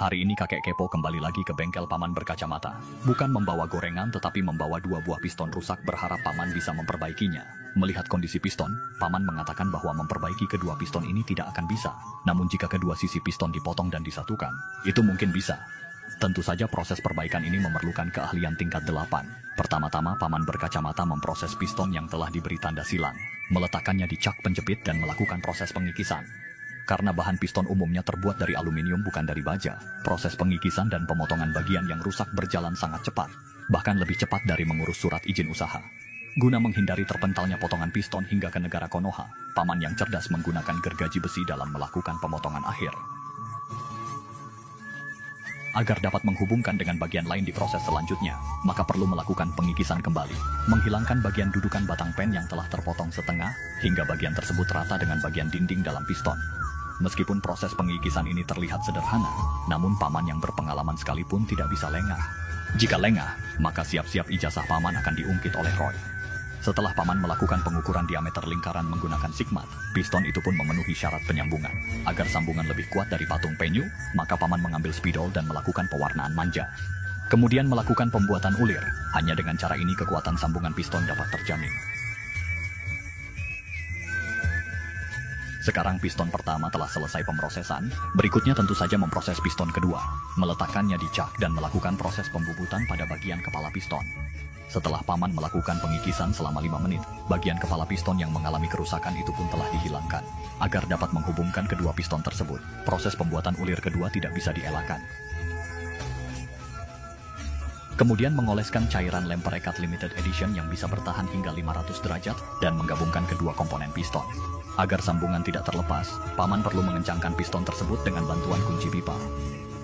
Hari ini kakek kepo kembali lagi ke bengkel paman berkacamata. Bukan membawa gorengan tetapi membawa 2 buah piston rusak berharap paman bisa memperbaikinya. Melihat kondisi piston, paman mengatakan bahwa memperbaiki kedua piston ini tidak akan bisa. Namun jika kedua sisi piston dipotong dan disatukan, itu mungkin bisa. Tentu saja proses perbaikan ini memerlukan keahlian tingkat 8. Pertama-tama paman berkacamata memproses piston yang telah diberi tanda silang, meletakkannya di cak penjepit dan melakukan proses pengikisan. Karena bahan piston umumnya terbuat dari aluminium bukan dari baja, proses pengikisan dan pemotongan bagian yang rusak berjalan sangat cepat, bahkan lebih cepat dari mengurus surat izin usaha. Guna menghindari terpentalnya potongan piston hingga ke negara Konoha, paman yang cerdas menggunakan gergaji besi dalam melakukan pemotongan akhir. Agar dapat menghubungkan dengan bagian lain di proses selanjutnya, maka perlu melakukan pengikisan kembali, menghilangkan bagian dudukan batang pen yang telah terpotong setengah, hingga bagian tersebut rata dengan bagian dinding dalam piston. Meskipun proses pengikisan ini terlihat sederhana, namun paman yang berpengalaman sekalipun tidak bisa lengah. Jika lengah, maka siap-siap ijazah paman akan diungkit oleh Roy. Setelah paman melakukan pengukuran diameter lingkaran menggunakan sigmat, piston itu pun memenuhi syarat penyambungan. Agar sambungan lebih kuat dari patung penyu, maka paman mengambil spidol dan melakukan pewarnaan manja. Kemudian melakukan pembuatan ulir. Hanya dengan cara ini kekuatan sambungan piston dapat terjamin. Sekarang piston pertama telah selesai pemrosesan, berikutnya tentu saja memproses piston kedua, meletakkannya di cak dan melakukan proses pembubutan pada bagian kepala piston. Setelah paman melakukan pengikisan selama 5 menit, bagian kepala piston yang mengalami kerusakan itu pun telah dihilangkan. Agar dapat menghubungkan kedua piston tersebut, proses pembuatan ulir kedua tidak bisa dielakkan. Kemudian mengoleskan cairan lem perekat limited edition yang bisa bertahan hingga 500 derajat dan menggabungkan kedua komponen piston. Agar sambungan tidak terlepas, paman perlu mengencangkan piston tersebut dengan bantuan kunci pipa.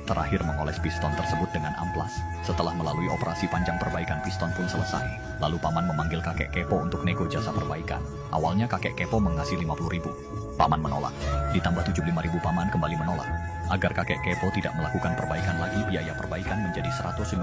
Terakhir mengoles piston tersebut dengan amplas. Setelah melalui operasi panjang perbaikan piston pun selesai. Lalu paman memanggil kakek kepo untuk nego jasa perbaikan. Awalnya kakek kepo mengasih 50.000. Paman menolak. Ditambah 75.000 paman kembali menolak. Agar kakek kepo tidak melakukan perbaikan lagi, biaya perbaikan menjadi 150.000.